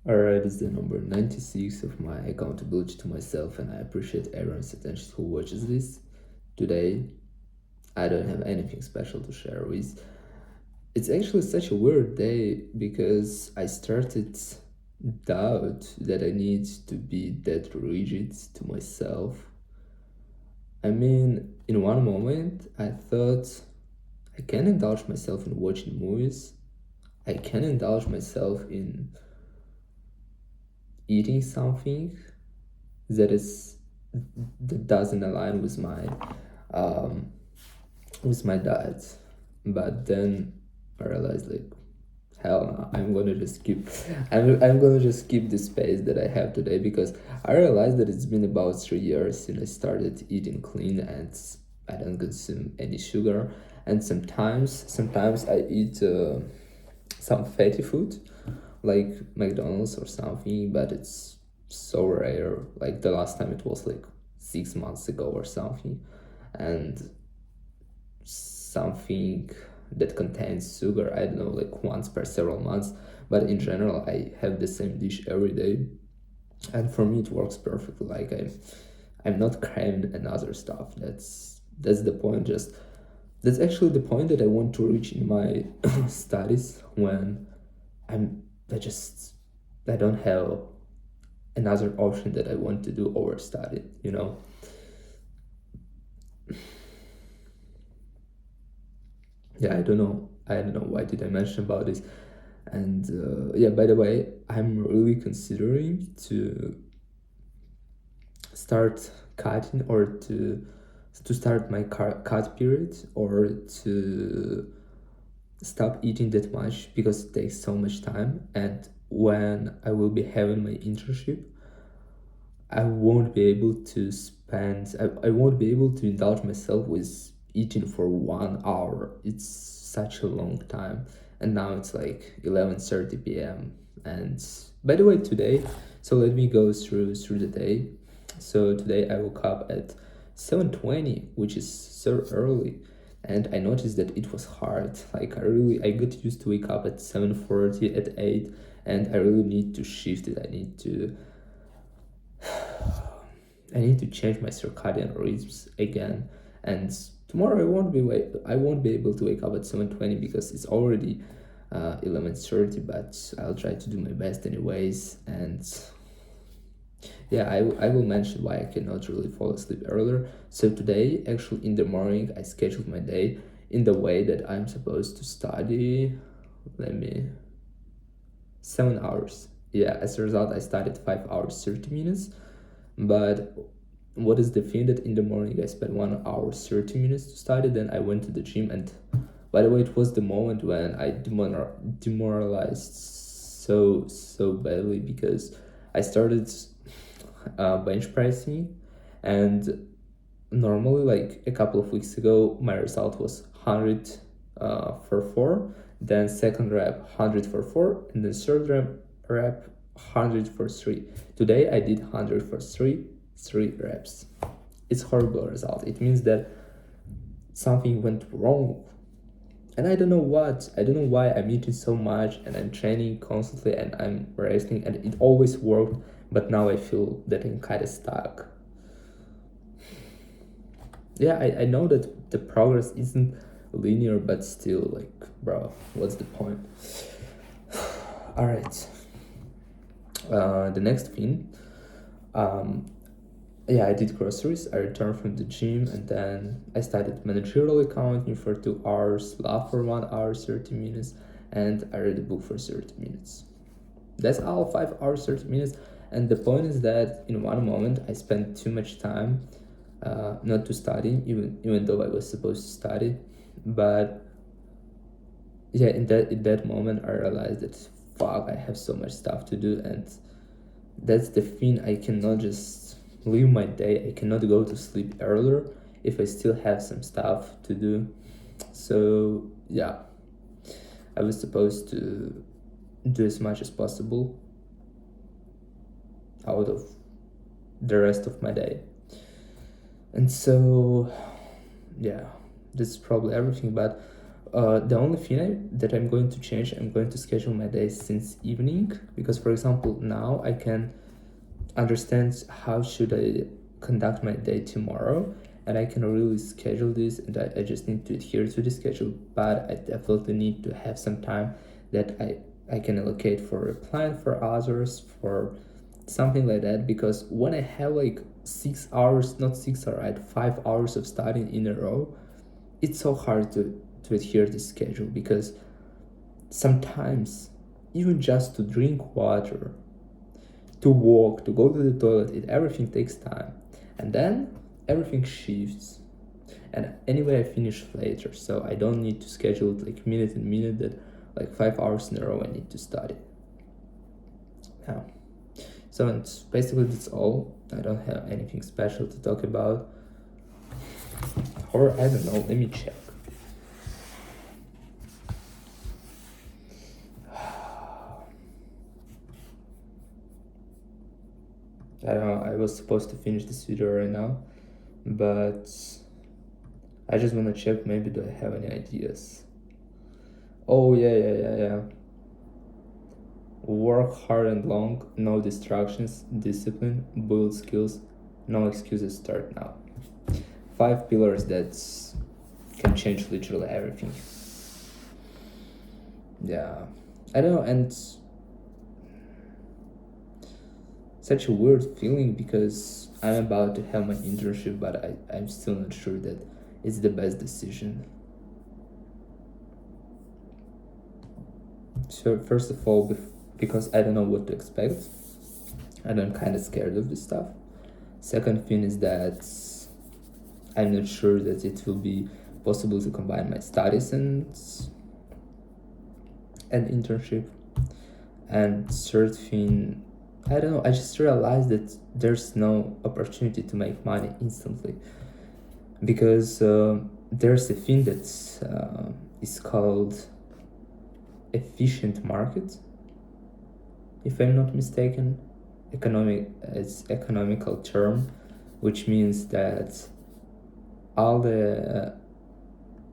Alright, it's the number 96 of my accountability to myself, and I appreciate everyone's attention who watches this. Today, I don't have anything special to share with. It's actually such a weird day because I started doubt that I need to be that rigid to myself. I mean, in one moment, I thought I can indulge myself in watching movies. I can indulge myself in eating something that is that doesn't align um with my diet. But then I realized, like, hell no, I'm gonna just skip the space that I have today, because I realized that it's been about 3 years since I started eating clean, and I don't consume any sugar. And sometimes I eat some fatty food like McDonald's or something, but it's so rare. Like the last time it was like 6 months ago or something, and something that contains sugar, I don't know, like once per several months. But in general, I have the same dish every day, and for me it works perfectly. Like I'm not craving another stuff. That's the point. Just that's actually the point that I want to reach in my studies, when I'm I just I don't have another option that I want to do over study, you know? Yeah, I don't know. I don't know why did I mention about this. And yeah, by the way, I'm really considering to start cutting, or to start my cut period, or to stop eating that much, because it takes so much time. And when I will be having my internship, I won't be able to I won't be able to indulge myself with eating for 1 hour. It's such a long time. And now it's like 11:30 p.m. And by the way, today, so let me go through the day. So today I woke up at 7:20, which is so early. And I noticed that it was hard. Like I got used to wake up at 7:40, at 8, and I really need to shift it. I need to change my circadian rhythms again. And tomorrow I won't be able to wake up at 7:20, because it's already 11:30. But I'll try to do my best anyways. And yeah, I will mention why I cannot really fall asleep earlier. So today, actually, in the morning, I scheduled my day in the way that I'm supposed to study. Let me 7 hours. Yeah, as a result, I studied 5 hours 30 minutes. But what is the thing that in the morning I spent 1 hour 30 minutes to study, then I went to the gym. And by the way, it was the moment when I demoralized so badly, because I started bench pressing. And normally, like a couple of weeks ago, my result was 100 for 4, then second rep 100 for 4, and then third rep 100 for 3. Today I did 100 for 3 reps. It's horrible result. It means that something went wrong, and I don't know what. I don't know why I'm eating so much, and I'm training constantly, and I'm resting, and it always worked. But now I feel that I'm kind of stuck. Yeah, I know that the progress isn't linear, but still, like, bro, what's the point? All right. The next thing, um, yeah, I did groceries. I returned from the gym, and then I studied managerial accounting for 2 hours, laughed for 1 hour 30 minutes, and I read a book for 30 minutes. That's all 5 hours 30 minutes. And the point is that in one moment I spent too much time not to study, even though I was supposed to study. But yeah, in that moment I realized that, fuck, I have so much stuff to do. And that's the thing. I cannot just leave my day. I cannot go to sleep earlier if I still have some stuff to do. So yeah, I was supposed to do as much as possible out of the rest of my day. And so yeah, that's probably everything. But The only thing that I'm going to change, I'm going to schedule my days since evening, because for example now I can understand how should I conduct my day tomorrow, and I can really schedule this, and I just need to adhere to the schedule. But I definitely need to have some time that I can allocate for a plan, for others, for something like that, because when I have like 6 hours, not 6 hours, right, 5 hours of studying in a row, it's so hard to adhere to the schedule, because sometimes even just to drink water, to walk, to go to the toilet, everything takes time. And then everything shifts. And anyway, I finish later, so I don't need to schedule it like minute and minute that like 5 hours in a row I need to study. Yeah. So it's basically that's all. I don't have anything special to talk about. Or I don't know, let me check. I don't know, I was supposed to finish this video right now, but I just want to check, maybe do I have any ideas. Oh yeah. Work hard and long, no distractions, discipline, build skills, no excuses, start now. 5 pillars that can change literally everything. Yeah, I don't know, and such a weird feeling, because I'm about to have my internship, but I'm still not sure that it's the best decision. So first of all, because I don't know what to expect, and I'm kind of scared of this stuff. Second thing is that I'm not sure that it will be possible to combine my studies and internship. And third thing, I don't know, I just realized that there's no opportunity to make money instantly, because there's a thing that is called efficient market, if I'm not mistaken. It's economical term, which means that all the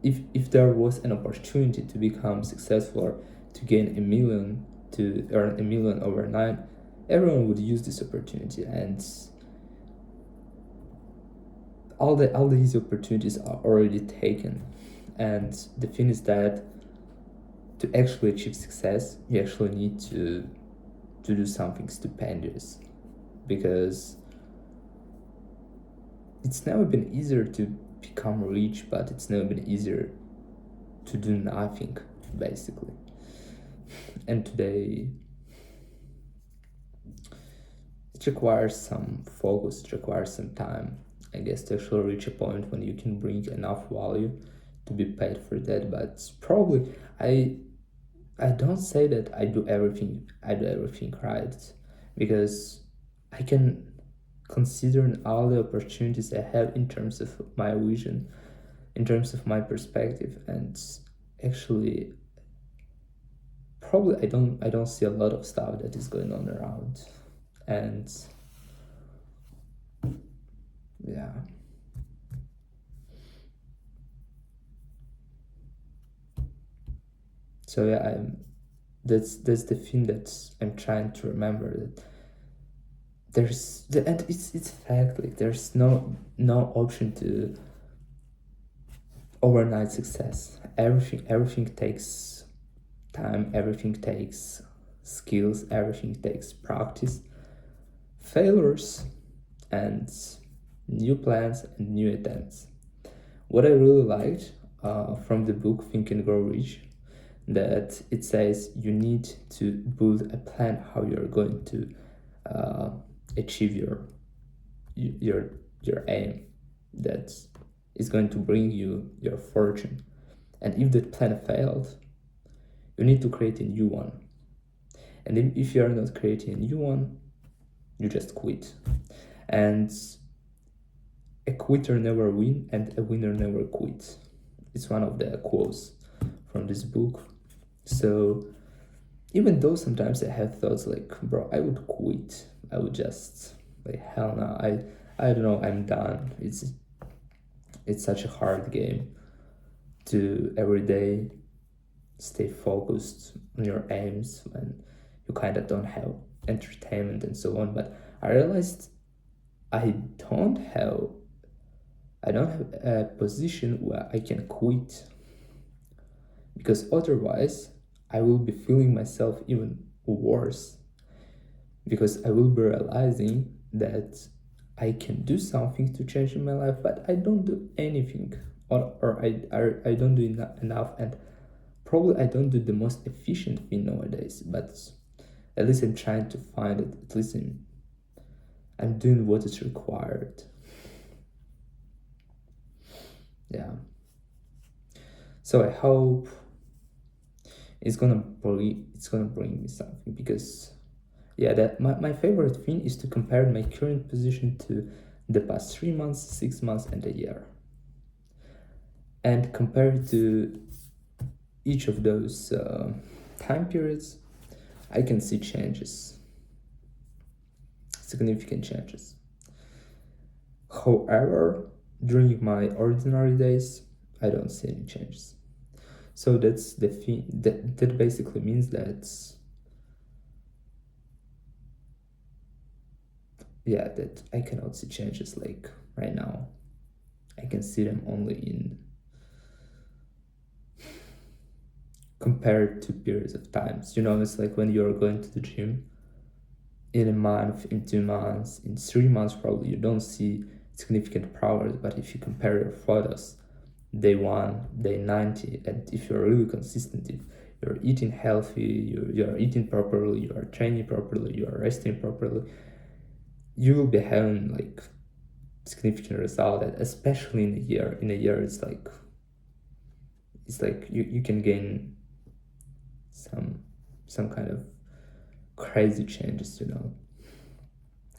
if there was an opportunity to become successful, or to gain 1 million, to earn 1 million overnight, everyone would use this opportunity, and all these opportunities are already taken. And the thing is that to actually achieve success, you actually need to do something stupendous, because it's never been easier to become rich, but it's never been easier to do nothing, basically. And today it requires some focus, it requires some time, I guess, to actually reach a point when you can bring enough value to be paid for that. But probably I don't say that I do everything right, because I can consider all the opportunities I have in terms of my vision, in terms of my perspective, and actually probably I don't see a lot of stuff that is going on around. And yeah, so yeah, that's the thing that I'm trying to remember, that there's and it's fact, like there's no option to overnight success. Everything takes time, everything takes skills, everything takes practice, failures, and new plans and new attempts. What I really liked from the book Think and Grow Rich, that it says you need to build a plan how you're going to achieve your aim that is going to bring you your fortune. And if that plan failed, you need to create a new one. And if you are not creating a new one, you just quit. And a quitter never wins, and a winner never quits. It's one of the quotes from this book. So even though sometimes I have thoughts like, bro, I would quit, I would just like, hell no, I don't know, I'm done. It's such a hard game. to every day stay focused on your aims when you kind of don't have entertainment and so on. But I realized I don't have a position where I can quit, because otherwise I will be feeling myself even worse, because I will be realizing that I can do something to change in my life, but I don't do anything, or I don't do enough, and probably I don't do the most efficient thing nowadays, but at least I'm trying to find it. At least I'm doing what is required. Yeah. So I hope it's gonna bring me something, because yeah, that my favorite thing is to compare my current position to the past 3 months, 6 months, and a year, and compare it to each of those time periods. I can see changes, significant changes. However, during my ordinary days, I don't see any changes. So that's the thing. That basically means that, yeah, that I cannot see changes like right now. I can see them only in compared to periods of times. It's like when you're going to the gym, in a month, in 2 months, in 3 months, probably you don't see significant progress. But if you compare your photos, day 1, day 90, and if you're really consistent, if you're eating healthy, you're eating properly, you are training properly, you are resting properly, you will be having like significant result. And especially in a year, it's like you can gain some kind of crazy changes.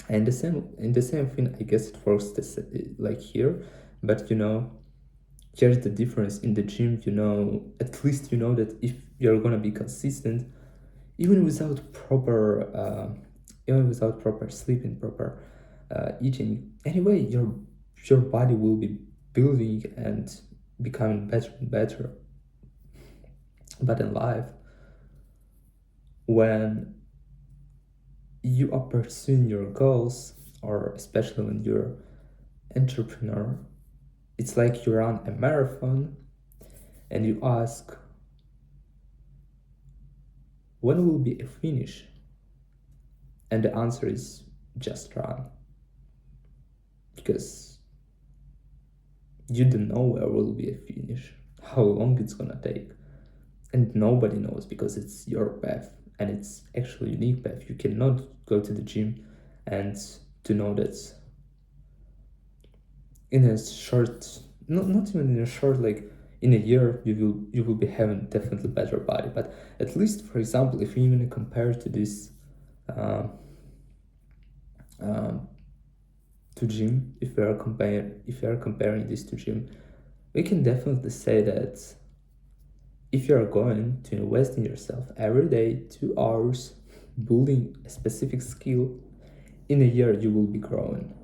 And the same thing, I guess it works like here. But here's the difference. In the gym, at least you know that if you're gonna be consistent, even without proper sleeping, proper eating, anyway, your body will be building and becoming better and better. But in life, when you are pursuing your goals, or especially when you're entrepreneur, it's like you run a marathon and you ask, when will be a finish? And the answer is just run, because you don't know where will be a finish, how long it's gonna take, and nobody knows, because it's your path, and it's actually a unique path. You cannot go to the gym and to know that in a short, not even in a short, like in a year, you will be having definitely better body. But at least, for example, if you even compare to this to gym, if we are comparing this to gym, we can definitely say that if you are going to invest in yourself every day 2 hours, building a specific skill, in a year you will be growing,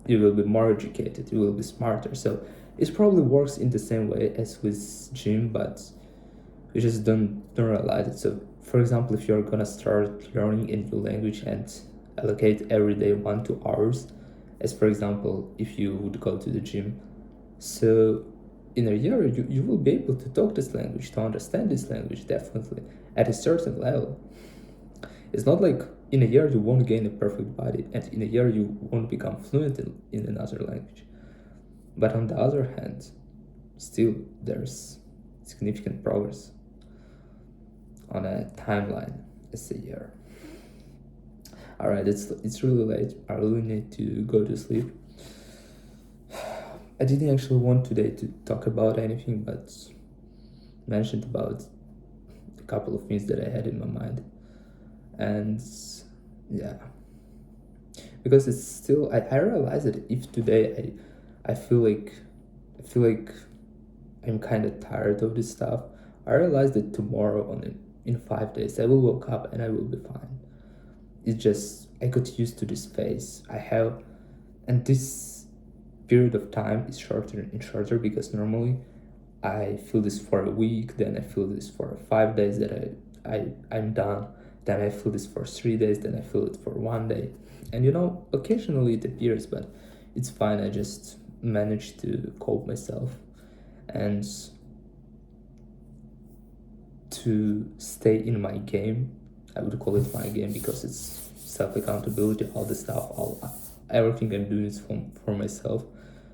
you will be more educated, you will be smarter. So it probably works in the same way as with gym, but we just don't realize it. So for example, if you're gonna start learning a new language and allocate every day 1-2 hours, as for example, if you would go to the gym, so in a year you will be able to talk this language, to understand this language, definitely at a certain level. It's not like in a year you won't gain a perfect body, and in a year you won't become fluent in another language. But on the other hand, still there's significant progress on a timeline as a year. All right, it's really late. I really need to go to sleep. I didn't actually want today to talk about anything, but mentioned about a couple of things that I had in my mind. And yeah, because it's still, I realize that if today I feel like I'm kind of tired of this stuff, I realize that tomorrow, in 5 days, I will wake up and I will be fine. It's just I got used to this phase I have, and this period of time is shorter and shorter, because normally I feel this for a week, then I feel this for 5 days that I'm done, then I feel this for 3 days, then I feel it for 1 day. And occasionally it appears, but it's fine. I just manage to cope myself and to stay in my game. I would call it my game because it's self-accountability, all the stuff, everything I'm doing is for myself.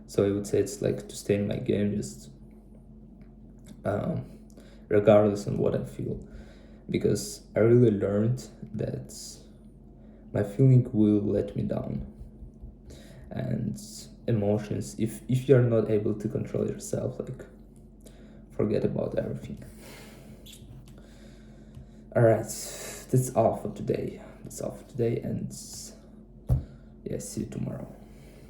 So I would say it's like to stay in my game, just regardless on what I feel, because I really learned that my feeling will let me down. And emotions, if you're not able to control yourself, like, forget about everything. All right, that's all for today. And yeah, see you tomorrow.